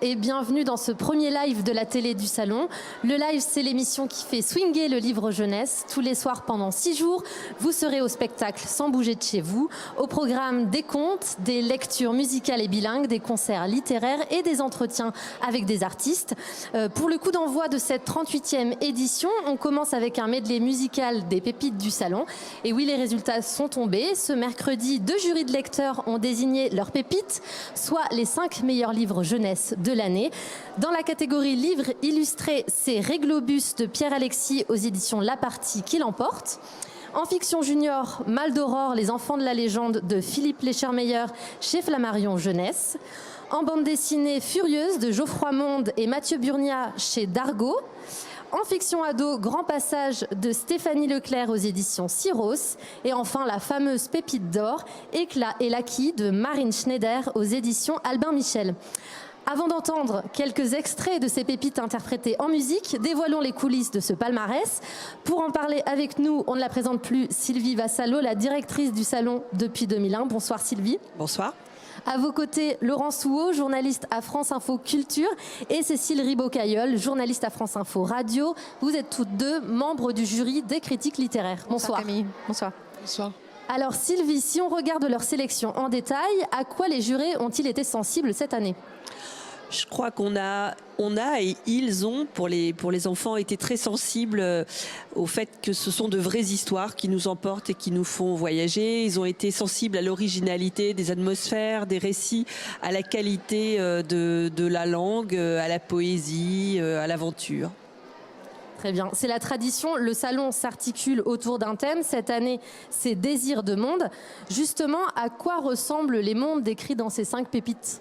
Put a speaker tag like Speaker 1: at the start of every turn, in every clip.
Speaker 1: et bienvenue dans ce premier live de la télé du Salon. Le live, c'est l'émission qui fait swinger le livre jeunesse. Tous les soirs pendant 6 jours, vous serez au spectacle sans bouger de chez vous. Au programme des contes, des lectures musicales et bilingues, des concerts littéraires et des entretiens avec des artistes. Pour le coup d'envoi de cette 38e édition, on commence avec un medley musical des pépites du Salon. Et oui, les résultats sont tombés. Ce mercredi, 2 jurys de lecteurs ont désigné leurs pépites, soit les 5 meilleurs livres jeunesse de l'année. Dans la catégorie livres illustrés, c'est Réglobus de Pierre-Alexis aux éditions La Partie qui l'emporte. En fiction junior, Mal d'Aurore, les enfants de la légende de Philippe Léchermeyer chez Flammarion Jeunesse. En bande dessinée, Furieuse de Geoffroy Monde et Mathieu Burnia chez Dargaud. En fiction ado, Grand Passage de Stéphanie Leclerc aux éditions Syros. Et enfin, la fameuse pépite d'or, Éclat et l'acquis de Marine Schneider aux éditions Albin Michel. Avant d'entendre quelques extraits de ces pépites interprétées en musique, dévoilons les coulisses de ce palmarès. Pour en parler avec nous, on ne la présente plus, Sylvie Vassallo, la directrice du Salon depuis 2001. Bonsoir Sylvie.
Speaker 2: Bonsoir.
Speaker 1: À vos côtés, Laurent Souhaut, journaliste à France Info Culture, et Cécile Ribaud-Cailleul, journaliste à France Info Radio. Vous êtes toutes deux membres du jury des critiques littéraires. Bonsoir.
Speaker 3: Camille. Bonsoir.
Speaker 2: Bonsoir.
Speaker 1: Alors Sylvie, si on regarde leur sélection en détail, à quoi les jurés ont-ils été sensibles cette année ?
Speaker 2: Je crois qu'on a et ils ont, pour les enfants, été très sensibles au fait que ce sont de vraies histoires qui nous emportent et qui nous font voyager. Ils ont été sensibles à l'originalité des atmosphères, des récits, à la qualité de la langue, à la poésie, à l'aventure.
Speaker 1: Très bien. C'est la tradition. Le salon s'articule autour d'un thème. Cette année, c'est Désir de monde. Justement, à quoi ressemblent les mondes décrits dans ces 5 pépites ?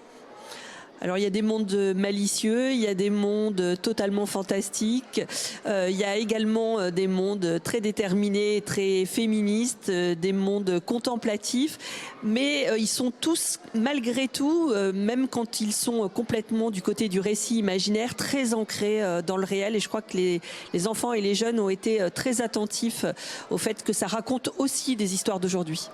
Speaker 2: Alors il y a des mondes malicieux, il y a des mondes totalement fantastiques, il y a également des mondes très déterminés, très féministes, des mondes contemplatifs, mais ils sont tous, malgré tout, même quand ils sont complètement du côté du récit imaginaire, très ancrés dans le réel. Et je crois que les enfants et les jeunes ont été très attentifs au fait que ça raconte aussi des histoires d'aujourd'hui.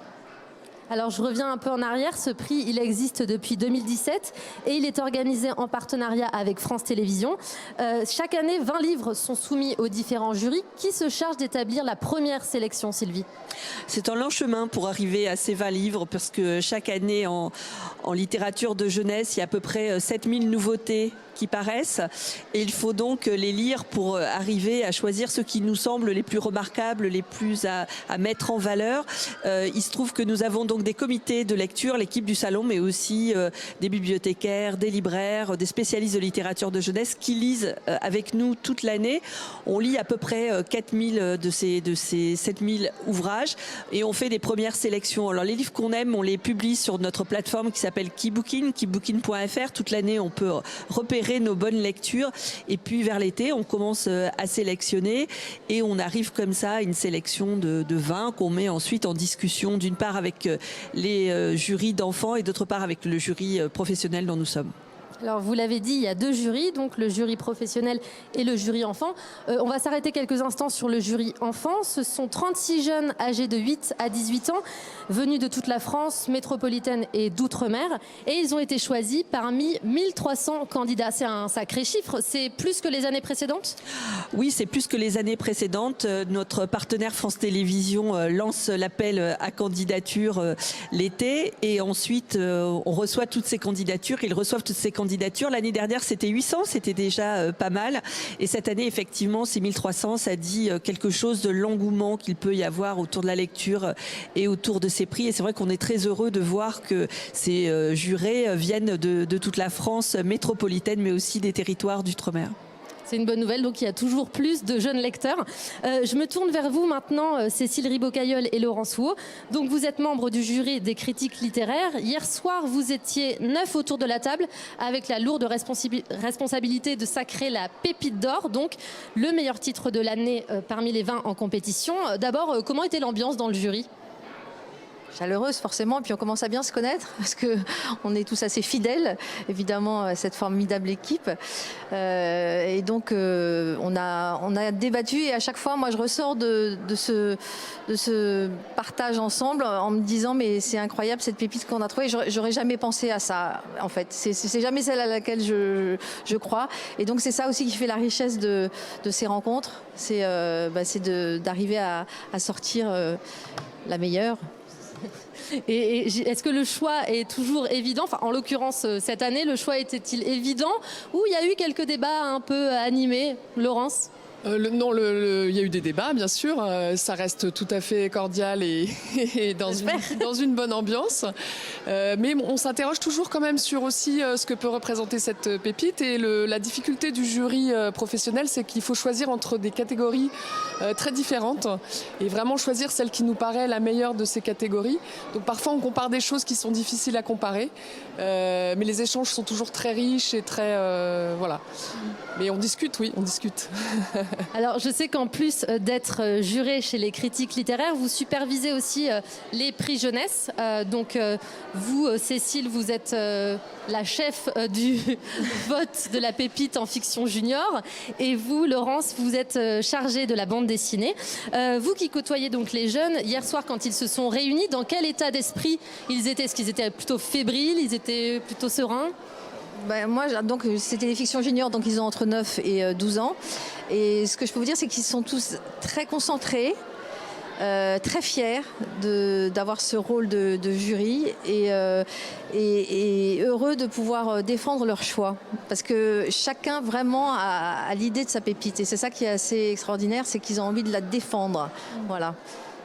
Speaker 1: Alors je reviens un peu en arrière, ce prix il existe depuis 2017 et il est organisé en partenariat avec France Télévisions. Chaque année, 20 livres sont soumis aux différents jurys. Qui se charge d'établir la première sélection, Sylvie ?
Speaker 2: C'est un long chemin pour arriver à ces 20 livres parce que chaque année en littérature de jeunesse, il y a à peu près 7000 nouveautés qui paraissent et il faut donc les lire pour arriver à choisir ceux qui nous semblent les plus remarquables, les plus à mettre en valeur. Il se trouve que nous avons donc des comités de lecture, l'équipe du Salon, mais aussi des bibliothécaires, des libraires, des spécialistes de littérature de jeunesse qui lisent avec nous toute l'année. On lit à peu près 4000 de ces 7000 ouvrages et on fait des premières sélections. Alors les livres qu'on aime, on les publie sur notre plateforme qui s'appelle Keybooking, keybooking.fr. Toute l'année, on peut repérer nos bonnes lectures et puis vers l'été on commence à sélectionner et on arrive comme ça à une sélection de 20 qu'on met ensuite en discussion d'une part avec les jurys d'enfants et d'autre part avec le jury professionnel dont nous sommes.
Speaker 1: Alors vous l'avez dit, il y a 2 jurys, donc le jury professionnel et le jury enfant. On va s'arrêter quelques instants sur le jury enfant. Ce sont 36 jeunes âgés de 8 à 18 ans, venus de toute la France métropolitaine et d'outre-mer. Et ils ont été choisis parmi 1300 candidats. C'est un sacré chiffre, c'est plus que les années précédentes ?
Speaker 2: Oui, c'est plus que les années précédentes. Notre partenaire France Télévisions lance l'appel à candidature l'été et ensuite on reçoit toutes ces candidatures. Ils reçoivent toutes ces candidatures. L'année dernière, c'était 800, c'était déjà pas mal. Et cette année, effectivement, c'est 1300. Ça dit quelque chose de l'engouement qu'il peut y avoir autour de la lecture et autour de ces prix. Et c'est vrai qu'on est très heureux de voir que ces jurés viennent de toute la France métropolitaine, mais aussi des territoires d'outre-mer.
Speaker 1: C'est une bonne nouvelle, donc il y a toujours plus de jeunes lecteurs. Je me tourne vers vous maintenant, Cécile Ribaud-Cailleul et Laurent Souhaut. Donc vous êtes membre du jury des critiques littéraires. Hier soir, vous étiez 9 autour de la table avec la lourde responsabilité de sacrer la pépite d'or, donc le meilleur titre de l'année parmi les 20 en compétition. D'abord, comment était l'ambiance dans le jury ?
Speaker 3: chaleureuse forcément, puis on commence à bien se connaître parce que on est tous assez fidèles, évidemment, à cette formidable équipe. Et donc on a débattu et à chaque fois, moi, je ressors de ce partage ensemble en me disant mais c'est incroyable cette pépite qu'on a trouvée. J'aurais jamais pensé à ça, en fait. C'est jamais celle à laquelle je crois. Et donc c'est ça aussi qui fait la richesse de ces rencontres. C'est d'arriver à sortir la meilleure.
Speaker 1: Et est-ce que le choix est toujours évident? Enfin, en l'occurrence, cette année, le choix était-il évident ou il y a eu quelques débats un peu animés, Laurence?
Speaker 4: Non, il y a eu des débats, bien sûr. Ça reste tout à fait cordial et dans une bonne ambiance. Mais on s'interroge toujours quand même sur aussi ce que peut représenter cette pépite. Et la difficulté du jury professionnel, c'est qu'il faut choisir entre des catégories très différentes et vraiment choisir celle qui nous paraît la meilleure de ces catégories. Donc parfois, on compare des choses qui sont difficiles à comparer. Mais les échanges sont toujours très riches et très... voilà. Mais on discute, oui, on discute.
Speaker 1: Alors, je sais qu'en plus d'être juré chez les critiques littéraires, vous supervisez aussi les prix jeunesse. Donc, vous, Cécile, vous êtes la chef du vote de la pépite en fiction junior. Et vous, Laurence, vous êtes chargée de la bande dessinée. Vous qui côtoyez donc les jeunes, hier soir, quand ils se sont réunis, dans quel état d'esprit ils étaient? Est-ce qu'ils étaient plutôt fébriles? Ils étaient plutôt sereins?
Speaker 3: Moi, donc, c'était des fictions juniors, donc ils ont entre 9 et 12 ans. Et ce que je peux vous dire, c'est qu'ils sont tous très concentrés, très fiers d'avoir ce rôle de jury et heureux de pouvoir défendre leur choix. Parce que chacun vraiment a l'idée de sa pépite. Et c'est ça qui est assez extraordinaire, c'est qu'ils ont envie de la défendre. Voilà.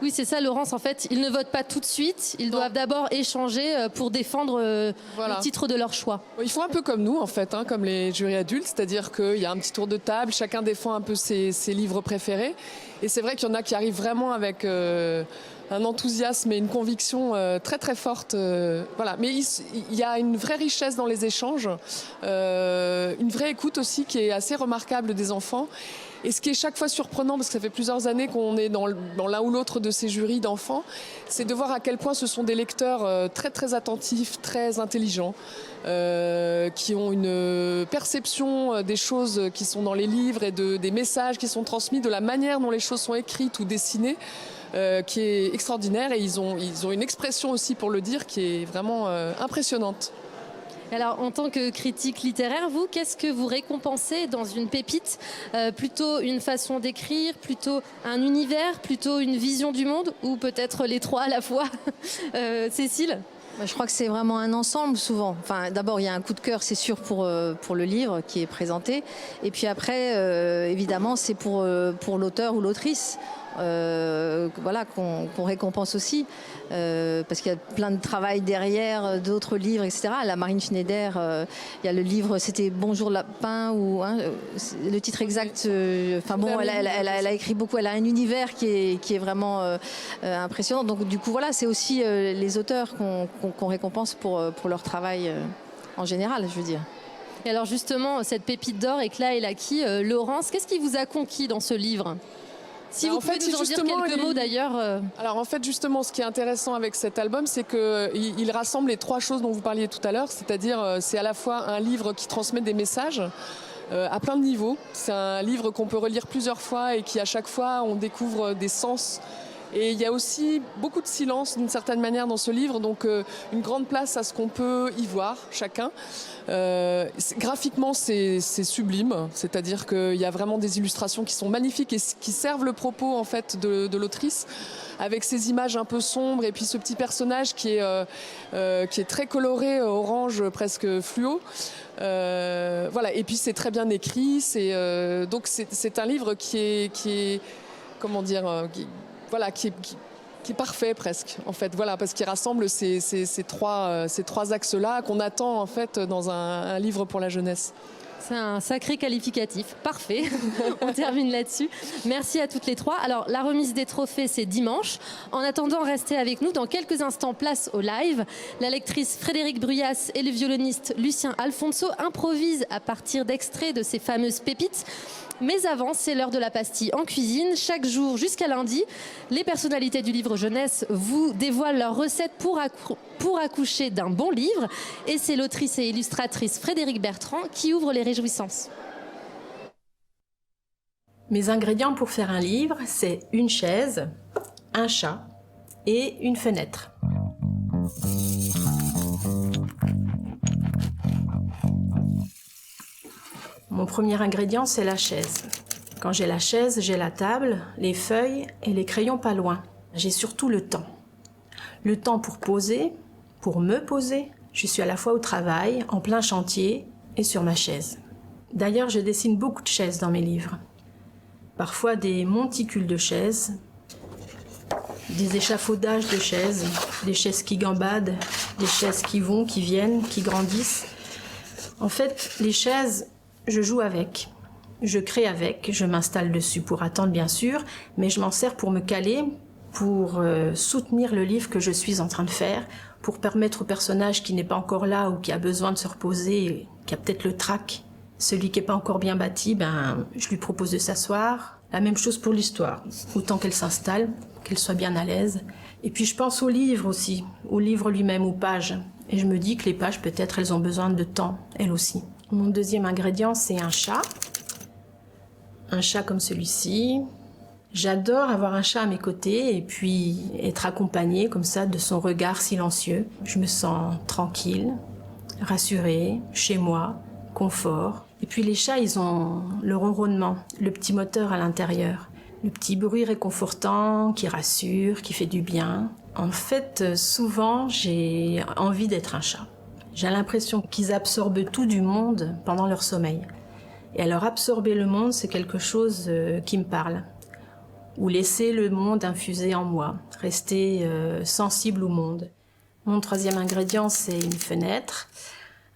Speaker 1: Oui, c'est ça, Laurence. En fait, ils ne votent pas tout de suite. Ils doivent d'abord échanger pour défendre le titre de leur choix.
Speaker 4: Ils font un peu comme nous, en fait, comme les jurys adultes. C'est-à-dire qu'il y a un petit tour de table, chacun défend un peu ses livres préférés. Et c'est vrai qu'il y en a qui arrivent vraiment avec un enthousiasme et une conviction très très forte. Voilà. Mais il y a une vraie richesse dans les échanges, une vraie écoute aussi qui est assez remarquable des enfants. Et ce qui est chaque fois surprenant, parce que ça fait plusieurs années qu'on est dans l'un ou l'autre de ces jurys d'enfants, c'est de voir à quel point ce sont des lecteurs très très attentifs, très intelligents, qui ont une perception des choses qui sont dans les livres et des messages qui sont transmis, de la manière dont les choses sont écrites ou dessinées, qui est extraordinaire. Et ils ont une expression aussi pour le dire qui est vraiment impressionnante.
Speaker 1: Alors, en tant que critique littéraire, vous, qu'est-ce que vous récompensez dans une pépite? Plutôt une façon d'écrire, plutôt un univers, plutôt une vision du monde, ou peut-être les trois à la fois? Cécile?
Speaker 3: Je crois que c'est vraiment un ensemble souvent. Enfin, d'abord, il y a un coup de cœur, c'est sûr, pour le livre qui est présenté. Et puis après, évidemment, c'est pour l'auteur ou l'autrice. Voilà, qu'on récompense aussi, parce qu'il y a plein de travail derrière, d'autres livres, etc. La Marine Schneider, il y a le livre, c'était Bonjour Lapin, ou le titre exact. Enfin bon, elle a écrit beaucoup, elle a un univers qui est vraiment impressionnant. Donc du coup, voilà, c'est aussi les auteurs qu'on récompense pour leur travail en général, je veux dire.
Speaker 1: Et alors justement, cette pépite d'or, Éclat et Laki, Laurence, qu'est-ce qui vous a conquis dans ce livre? Si vous pouvez nous en dire quelques mots d'ailleurs.
Speaker 4: Alors en fait justement ce qui est intéressant avec cet album, c'est qu'il rassemble les trois choses dont vous parliez tout à l'heure, c'est-à-dire c'est à la fois un livre qui transmet des messages à plein de niveaux. C'est un livre qu'on peut relire plusieurs fois et qui à chaque fois on découvre des sens. Et il y a aussi beaucoup de silence d'une certaine manière dans ce livre, donc une grande place à ce qu'on peut y voir chacun. Graphiquement c'est sublime, c'est-à-dire qu'il y a vraiment des illustrations qui sont magnifiques et qui servent le propos en fait de l'autrice, avec ces images un peu sombres et puis ce petit personnage qui est très coloré, orange presque fluo. Voilà, et puis c'est très bien écrit, donc c'est un livre qui est comment dire, voilà, qui est parfait presque, en fait, voilà, parce qu'il rassemble ces trois axes-là qu'on attend en fait dans un livre pour la jeunesse.
Speaker 1: C'est un sacré qualificatif, parfait. On termine là-dessus. Merci à toutes les trois. Alors, la remise des trophées, c'est dimanche. En attendant, restez avec nous. Dans quelques instants, place au live. La lectrice Frédérique Bruyas et le violoniste Lucien Alfonso improvisent à partir d'extraits de ces fameuses pépites. Mais avant, c'est l'heure de la pastille en cuisine. Chaque jour jusqu'à lundi, les personnalités du livre jeunesse vous dévoilent leurs recettes pour accoucher d'un bon livre. Et c'est l'autrice et illustratrice Frédérique Bertrand qui ouvre les réjouissances.
Speaker 5: Mes ingrédients pour faire un livre, c'est une chaise, un chat et une fenêtre. Mon premier ingrédient, c'est la chaise. Quand j'ai la chaise, j'ai la table, les feuilles et les crayons pas loin. J'ai surtout le temps. Le temps pour poser, pour me poser. Je suis à la fois au travail, en plein chantier et sur ma chaise. D'ailleurs, je dessine beaucoup de chaises dans mes livres. Parfois des monticules de chaises, des échafaudages de chaises, des chaises qui gambadent, des chaises qui vont, qui viennent, qui grandissent. En fait, les chaises, je joue avec, je crée avec, je m'installe dessus pour attendre bien sûr, mais je m'en sers pour me caler, pour soutenir le livre que je suis en train de faire, pour permettre au personnage qui n'est pas encore là ou qui a besoin de se reposer, qui a peut-être le trac, celui qui n'est pas encore bien bâti, je lui propose de s'asseoir. La même chose pour l'histoire, autant qu'elle s'installe, qu'elle soit bien à l'aise. Et puis je pense au livre aussi, au livre lui-même, aux pages. Et je me dis que les pages, peut-être, elles ont besoin de temps, elles aussi. Mon deuxième ingrédient, c'est un chat. Un chat comme celui-ci. J'adore avoir un chat à mes côtés et puis être accompagnée comme ça de son regard silencieux. Je me sens tranquille, rassurée, chez moi, confort. Et puis les chats, ils ont le ronronnement, le petit moteur à l'intérieur. Le petit bruit réconfortant qui rassure, qui fait du bien. En fait, souvent, j'ai envie d'être un chat. J'ai l'impression qu'ils absorbent tout du monde pendant leur sommeil. Et alors absorber le monde, c'est quelque chose qui me parle. Ou laisser le monde infuser en moi, rester sensible au monde. Mon troisième ingrédient, c'est une fenêtre.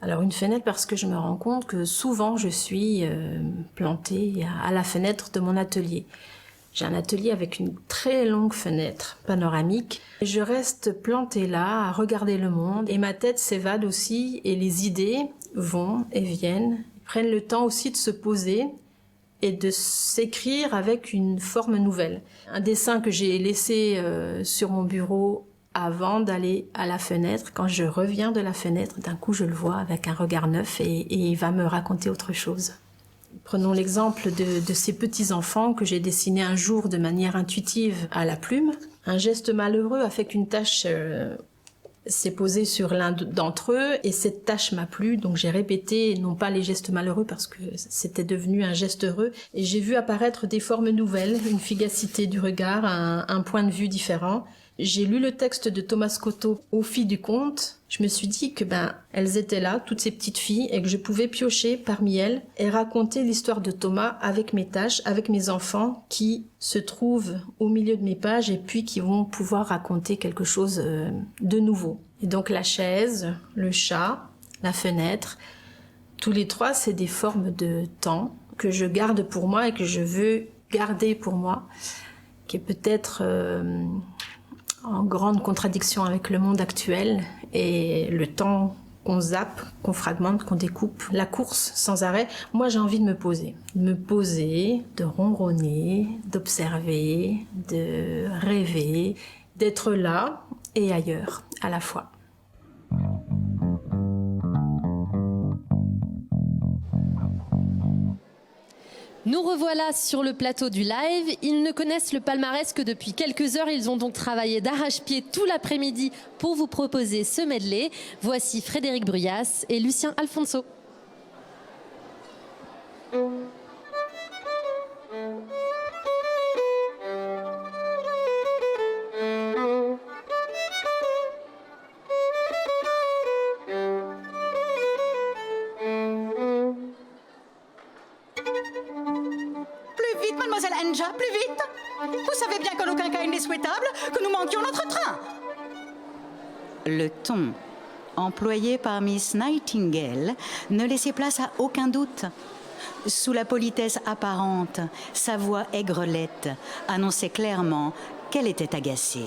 Speaker 5: Alors une fenêtre parce que je me rends compte que souvent je suis plantée à la fenêtre de mon atelier. J'ai un atelier avec une très longue fenêtre panoramique. Je reste plantée là à regarder le monde et ma tête s'évade aussi et les idées vont et viennent, prennent le temps aussi de se poser et de s'écrire avec une forme nouvelle. Un dessin que j'ai laissé sur mon bureau avant d'aller à la fenêtre, quand je reviens de la fenêtre, d'un coup je le vois avec un regard neuf et il va me raconter autre chose. Prenons l'exemple de ces petits-enfants que j'ai dessinés un jour de manière intuitive à la plume. Un geste malheureux a fait qu'une tache s'est posée sur l'un d'entre eux et cette tache m'a plu, donc j'ai répété non pas les gestes malheureux parce que c'était devenu un geste heureux et j'ai vu apparaître des formes nouvelles, une fugacité du regard, un point de vue différent. J'ai lu le texte de Thomas Scotto, Aux filles du conte. Je me suis dit que elles étaient là, toutes ces petites filles, et que je pouvais piocher parmi elles et raconter l'histoire de Thomas avec mes tâches, avec mes enfants qui se trouvent au milieu de mes pages et puis qui vont pouvoir raconter quelque chose de nouveau. Et donc la chaise, le chat, la fenêtre, tous les trois, c'est des formes de temps que je garde pour moi et que je veux garder pour moi, qui est peut-être en grande contradiction avec le monde actuel et le temps qu'on zappe, qu'on fragmente, qu'on découpe, la course sans arrêt. Moi, j'ai envie de me poser, de ronronner, d'observer, de rêver, d'être là et ailleurs à la fois.
Speaker 1: Nous revoilà sur le plateau du live. Ils ne connaissent le palmarès que depuis quelques heures. Ils ont donc travaillé d'arrache-pied tout l'après-midi pour vous proposer ce medley. Voici Frédéric Bruyas et Lucien Alfonso.
Speaker 6: Mademoiselle Anja, plus vite! Vous savez bien qu'en aucun cas il n'est souhaitable que nous manquions notre train.
Speaker 7: Le ton employé par Miss Nightingale ne laissait place à aucun doute. Sous la politesse apparente, sa voix aigrelette annonçait clairement qu'elle était agacée.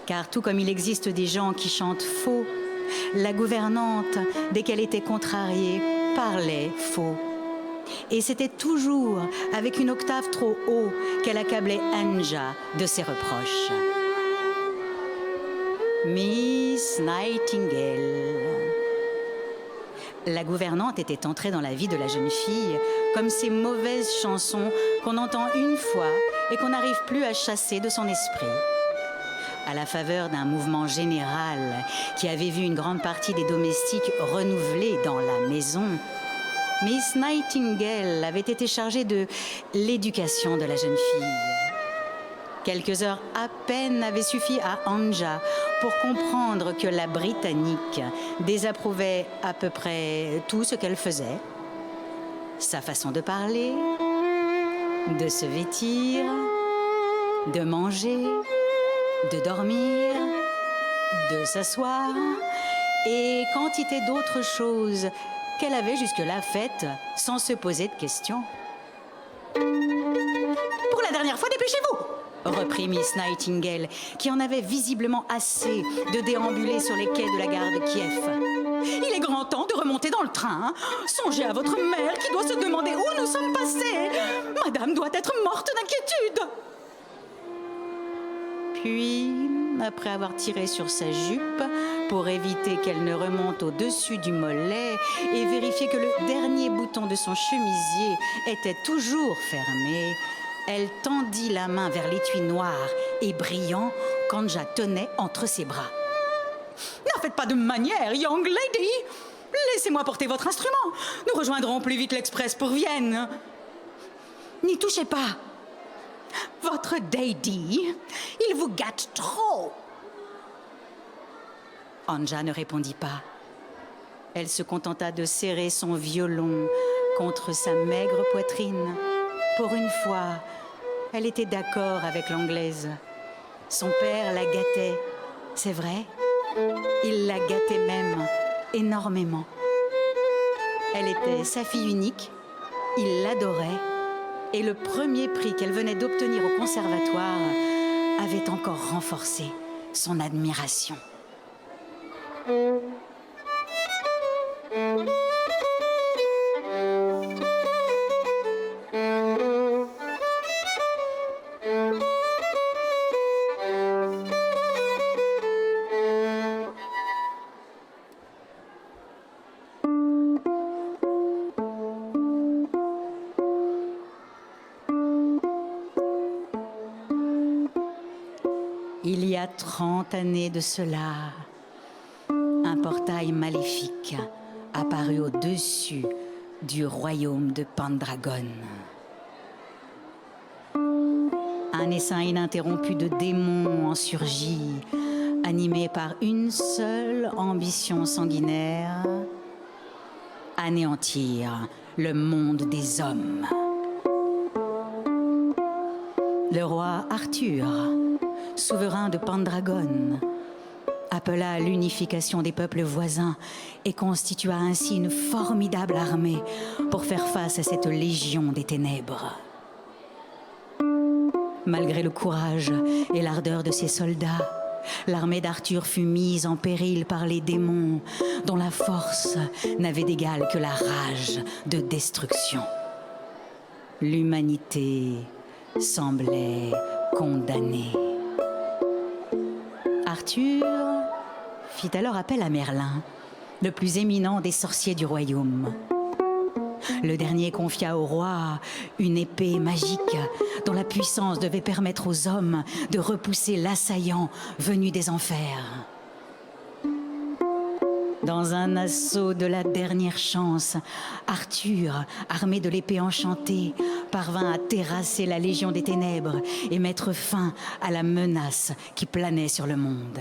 Speaker 7: Car tout comme il existe des gens qui chantent faux, la gouvernante, dès qu'elle était contrariée, parlait faux. Et c'était toujours avec une octave trop haut qu'elle accablait Anja de ses reproches. Miss Nightingale. La gouvernante était entrée dans la vie de la jeune fille comme ces mauvaises chansons qu'on entend une fois et qu'on n'arrive plus à chasser de son esprit. À la faveur d'un mouvement général qui avait vu une grande partie des domestiques renouvelés dans la maison, Miss Nightingale avait été chargée de l'éducation de la jeune fille. Quelques heures à peine avaient suffi à Anja pour comprendre que la Britannique désapprouvait à peu près tout ce qu'elle faisait. Sa façon de parler, de se vêtir, de manger, de dormir, de s'asseoir et quantité d'autres choses qu'elle avait jusque-là faites sans se poser de questions. Pour la dernière fois, dépêchez-vous! Reprit Miss Nightingale, qui en avait visiblement assez de déambuler sur les quais de la gare de Kiev. Il est grand temps de remonter dans le train. Songez à votre mère qui doit se demander où nous sommes passés. Madame doit être morte d'inquiétude. Puis, après avoir tiré sur sa jupe pour éviter qu'elle ne remonte au-dessus du mollet et vérifier que le dernier bouton de son chemisier était toujours fermé, elle tendit la main vers l'étui noir et brillant qu'Anja tenait entre ses bras. « Ne faites pas de manière, young lady! Laissez-moi porter votre instrument. Nous rejoindrons plus vite l'express pour Vienne. N'y touchez pas. Votre daddy, il vous gâte trop. » Anja ne répondit pas. Elle se contenta de serrer son violon contre sa maigre poitrine. Pour une fois, elle était d'accord avec l'Anglaise. Son père la gâtait, c'est vrai. Il la gâtait même énormément. Elle était sa fille unique, il l'adorait, et le premier prix qu'elle venait d'obtenir au conservatoire avait encore renforcé son admiration. Il y a 30 années de cela, un portail maléfique apparut au-dessus du royaume de Pendragon. Un essaim ininterrompu de démons en surgit, animé par une seule ambition sanguinaire: anéantir le monde des hommes. Le roi Arthur, souverain de Pendragon, appela à l'unification des peuples voisins et constitua ainsi une formidable armée pour faire face à cette légion des ténèbres. Malgré le courage et l'ardeur de ses soldats, l'armée d'Arthur fut mise en péril par les démons, dont la force n'avait d'égal que la rage de destruction. L'humanité semblait condamnée. Arthur fit alors appel à Merlin, le plus éminent des sorciers du royaume. Le dernier confia au roi une épée magique dont la puissance devait permettre aux hommes de repousser l'assaillant venu des enfers. Dans un assaut de la dernière chance, Arthur, armé de l'épée enchantée, parvint à terrasser la Légion des Ténèbres et mettre fin à la menace qui planait sur le monde.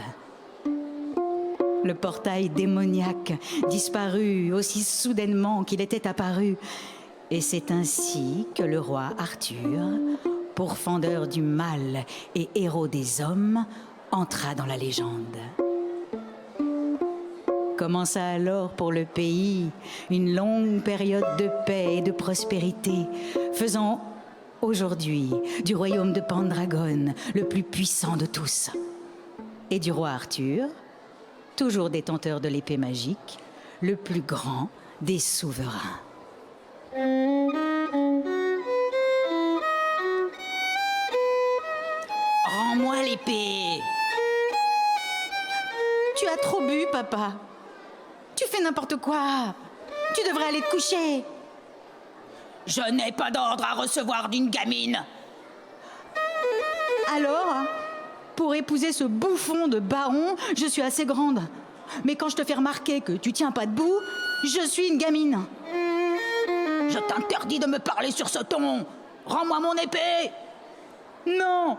Speaker 7: Le portail démoniaque disparut aussi soudainement qu'il était apparu, et c'est ainsi que le roi Arthur, pourfendeur du mal et héros des hommes, entra dans la légende. Commença alors pour le pays une longue période de paix et de prospérité, faisant aujourd'hui du royaume de Pendragon le plus puissant de tous. Et du roi Arthur, toujours détenteur de l'épée magique, le plus grand des souverains. l'épée. Tu as trop bu, papa. Tu fais n'importe quoi. Tu devrais aller te coucher. Je n'ai pas d'ordre à recevoir d'une gamine. Alors, pour épouser ce bouffon de baron, je suis assez grande. Mais quand je te fais remarquer que tu tiens pas debout, je suis une gamine. Je t'interdis de me parler sur ce ton. Rends-moi mon épée. Non.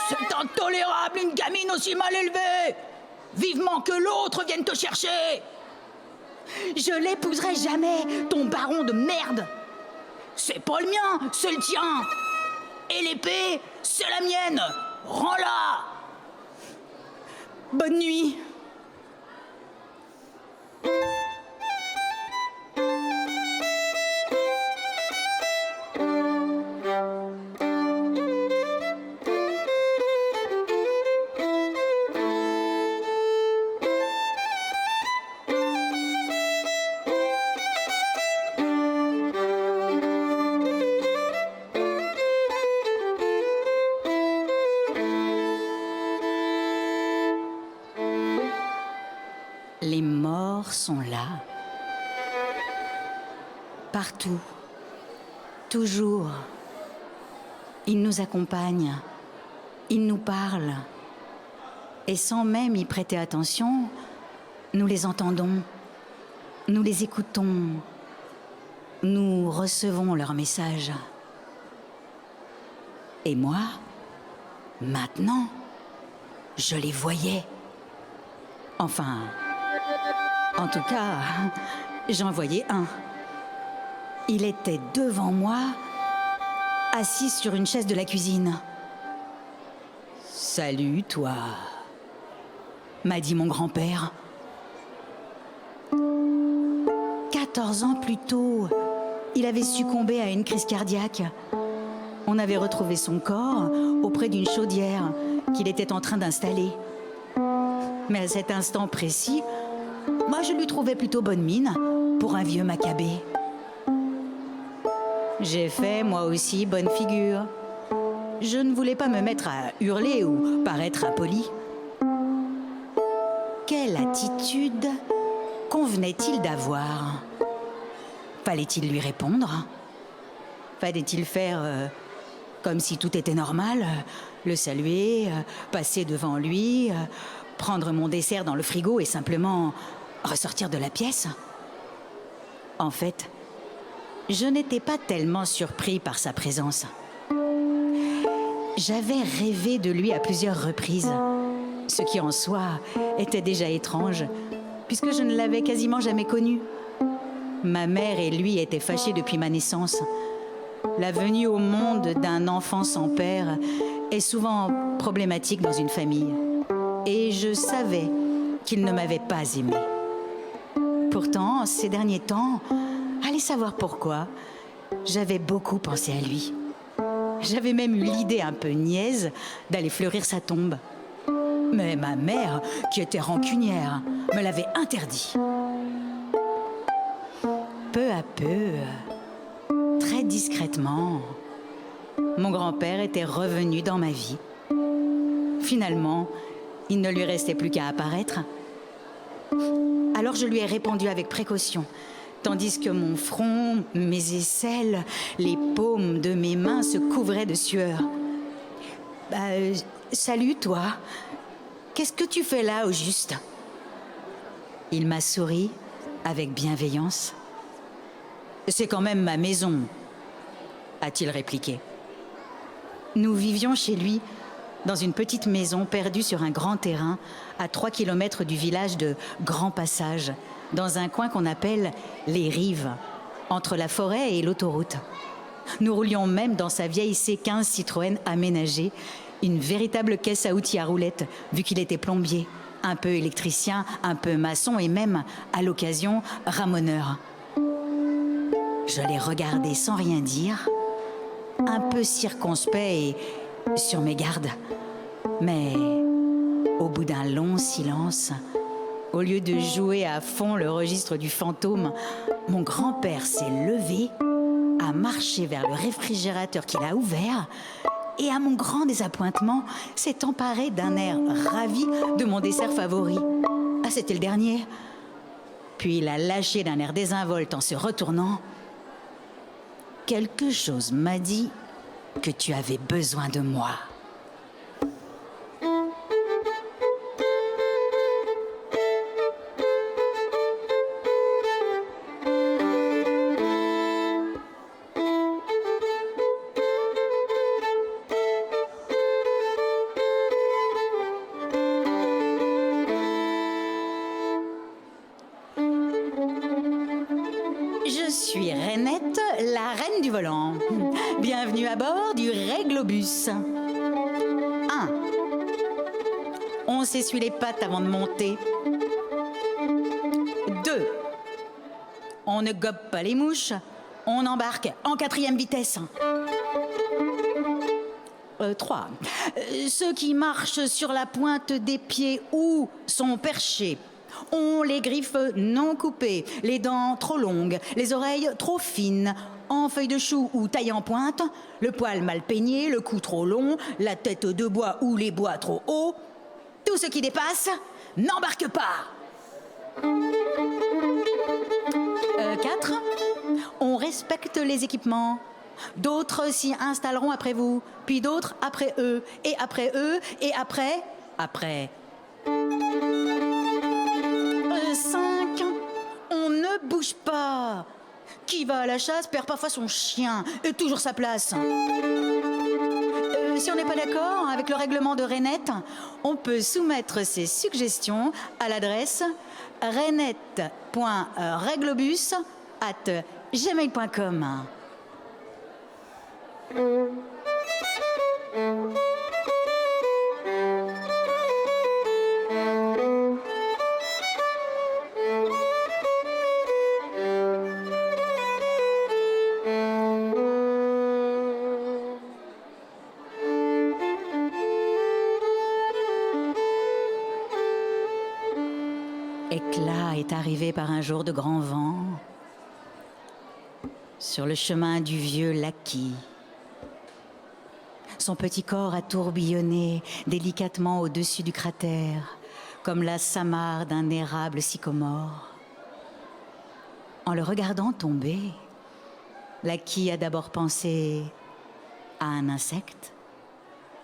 Speaker 7: C'est intolérable, une gamine aussi mal élevée. Vivement que l'autre vienne te chercher. Je l'épouserai jamais, ton baron de merde. C'est pas le mien, c'est le tien. Et l'épée, c'est la mienne. Rends-la. Bonne nuit. Les morts sont là. Partout. Toujours. Ils nous accompagnent. Ils nous parlent. Et sans même y prêter attention, nous les entendons. Nous les écoutons. Nous recevons leurs messages. Et moi, maintenant, je les voyais. Enfin, en tout cas, j'en voyais un. Il était devant moi, assis sur une chaise de la cuisine. « Salut, toi », m'a dit mon grand-père. 14 ans plus tôt, il avait succombé à une crise cardiaque. On avait retrouvé son corps auprès d'une chaudière qu'il était en train d'installer. Mais à cet instant précis, moi je lui trouvais plutôt bonne mine pour un vieux macabé. J'ai fait moi aussi bonne figure. Je ne voulais pas me mettre à hurler ou paraître impoli. Quelle attitude convenait-il d'avoir? Fallait-il lui répondre? Fallait-il faire comme si tout était normal? Le saluer, passer devant lui, prendre mon dessert dans le frigo et simplement ressortir de la pièce? En fait, je n'étais pas tellement surpris par sa présence. J'avais rêvé de lui à plusieurs reprises, ce qui en soi était déjà étrange, puisque je ne l'avais quasiment jamais connu. Ma mère et lui étaient fâchés depuis ma naissance. La venue au monde d'un enfant sans père est souvent problématique dans une famille. Et je savais qu'il ne m'avait pas aimée. Pourtant, ces derniers temps, allez savoir pourquoi, j'avais beaucoup pensé à lui. J'avais même eu l'idée un peu niaise d'aller fleurir sa tombe. Mais ma mère, qui était rancunière, me l'avait interdit. Peu à peu, très discrètement, mon grand-père était revenu dans ma vie. Finalement, il ne lui restait plus qu'à apparaître. Alors je lui ai répondu avec précaution, tandis que mon front, mes aisselles, les paumes de mes mains se couvraient de sueur. Salut toi, qu'est-ce que tu fais là au juste? Il m'a souri avec bienveillance. C'est quand même ma maison, a-t-il répliqué. Nous vivions chez lui, dans une petite maison perdue sur un grand terrain, à 3 kilomètres du village de Grand Passage, dans un coin qu'on appelle les Rives, entre la forêt et l'autoroute. Nous roulions même dans sa vieille C15 Citroën aménagée, une véritable caisse à outils à roulettes, vu qu'il était plombier, un peu électricien, un peu maçon et même, à l'occasion, ramoneur. Je l'ai regardé sans rien dire, un peu circonspect et sur mes gardes. Mais au bout d'un long silence, au lieu de jouer à fond le registre du fantôme, mon grand-père s'est levé, a a marché vers le réfrigérateur qu'il a ouvert et, à mon grand désappointement, s'est emparé d'un air ravi de mon dessert favori. Ah, c'était le dernier. Puis il a lâché d'un air désinvolte en se retournant. Quelque chose m'a dit que tu avais besoin de moi. Je suis Rainette, la reine du volant. Bienvenue à bord du Réglobus. 1. On s'essuie les pattes avant de monter. 2. On ne gobe pas les mouches. On embarque en 4e vitesse. 3. Ceux qui marchent sur la pointe des pieds ou sont perchés ont les griffes non coupées, les dents trop longues, les oreilles trop fines, en feuilles de chou ou taillées en pointe, le poil mal peigné, le cou trop long, la tête de bois ou les bois trop hauts. Tout ce qui dépasse n'embarque pas. 4. On respecte les équipements. D'autres s'y installeront après vous, puis d'autres après eux, et après eux, et après... 5. On ne bouge pas. Qui va à la chasse perd parfois son chien et toujours sa place. Si on n'est pas d'accord avec le règlement de Rainette, on peut soumettre ses suggestions à l'adresse rainette.reglobus@gmail.com. Éclat est arrivé par un jour de grand vent sur le chemin du vieux Laquis. Son petit corps a tourbillonné délicatement au-dessus du cratère, comme la samarre d'un érable sycomore. En le regardant tomber, Laquis a d'abord pensé à un insecte,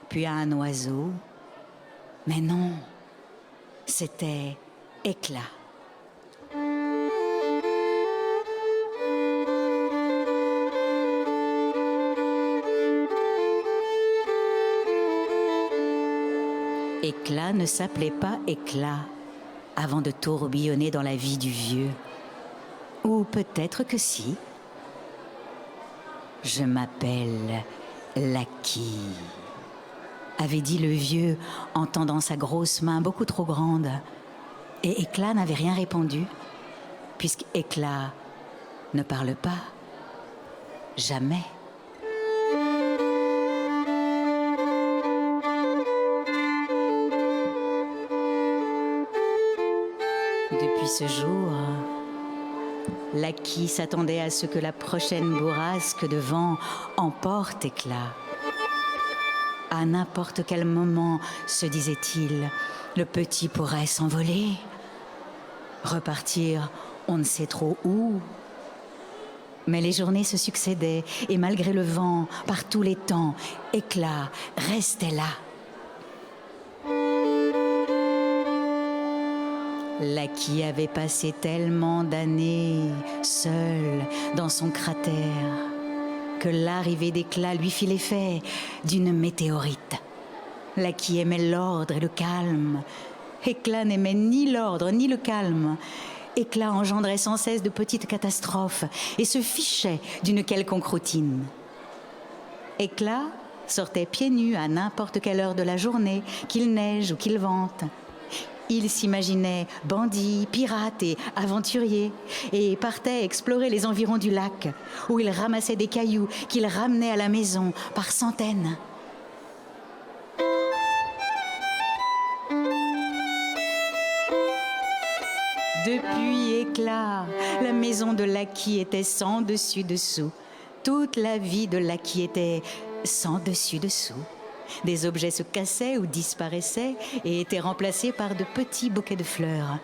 Speaker 7: puis à un oiseau. Mais non, c'était Éclat. Éclat ne s'appelait pas Éclat avant de tourbillonner dans la vie du vieux. Ou peut-être que si. Je m'appelle Laquis, avait dit le vieux en tendant sa grosse main beaucoup trop grande. Et Éclat n'avait rien répondu, puisqu'Éclat ne parle pas. Jamais. Depuis ce jour, Laquis s'attendait à ce que la prochaine bourrasque de vent emporte Éclat. À n'importe quel moment, se disait-il, le petit pourrait s'envoler, repartir on ne sait trop où. Mais les journées se succédaient et malgré le vent, par tous les temps, Éclat restait là. Laquis avait passé tellement d'années seul dans son cratère que l'arrivée d'Éclat lui fit l'effet d'une météorite. Laquis aimait l'ordre et le calme. Éclat n'aimait ni l'ordre ni le calme. Éclat engendrait sans cesse de petites catastrophes et se fichait d'une quelconque routine. Éclat sortait pieds nus à n'importe quelle heure de la journée, qu'il neige ou qu'il vente. Il s'imaginait bandit, pirate et aventurier et partait explorer les environs du lac où il ramassait des cailloux qu'il ramenait à la maison par centaines. Depuis Éclat, la maison de Laquis était sans dessus-dessous. Toute la vie de Lucky était sans dessus-dessous. Des objets se cassaient ou disparaissaient et étaient remplacés par de petits bouquets de fleurs.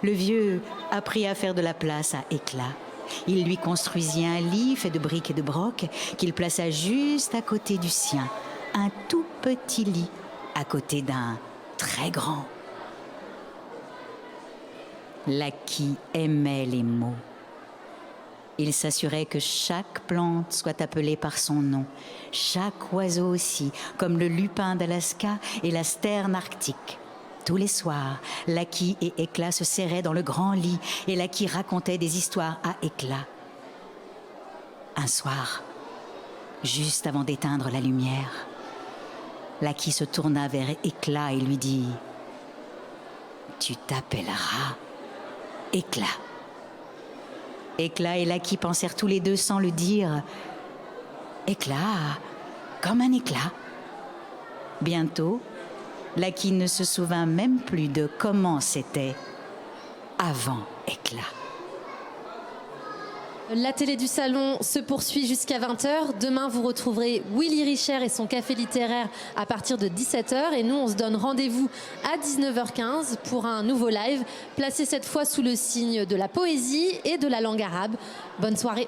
Speaker 7: Le vieux apprit à faire de la place à Éclat. Il lui construisit un lit fait de briques et de broc qu'il plaça juste à côté du sien. Un tout petit lit à côté d'un très grand. Lucky aimait les mots. Il s'assurait que chaque plante soit appelée par son nom, chaque oiseau aussi, comme le lupin d'Alaska et la sterne arctique. Tous les soirs, Lucky et Éclat se serraient dans le grand lit et Lucky racontait des histoires à Éclat. Un soir, juste avant d'éteindre la lumière, Lucky se tourna vers Éclat et lui dit « Tu t'appelleras Éclat ». Éclat et Lucky pensèrent tous les deux sans le dire. Éclat, comme un éclat. Bientôt, Lucky ne se souvint même plus de comment c'était avant Éclat.
Speaker 1: La télé du salon se poursuit jusqu'à 20h. Demain, vous retrouverez Willy Richer et son café littéraire à partir de 17h. Et nous, on se donne rendez-vous à 19h15 pour un nouveau live, placé cette fois sous le signe de la poésie et de la langue arabe. Bonne soirée.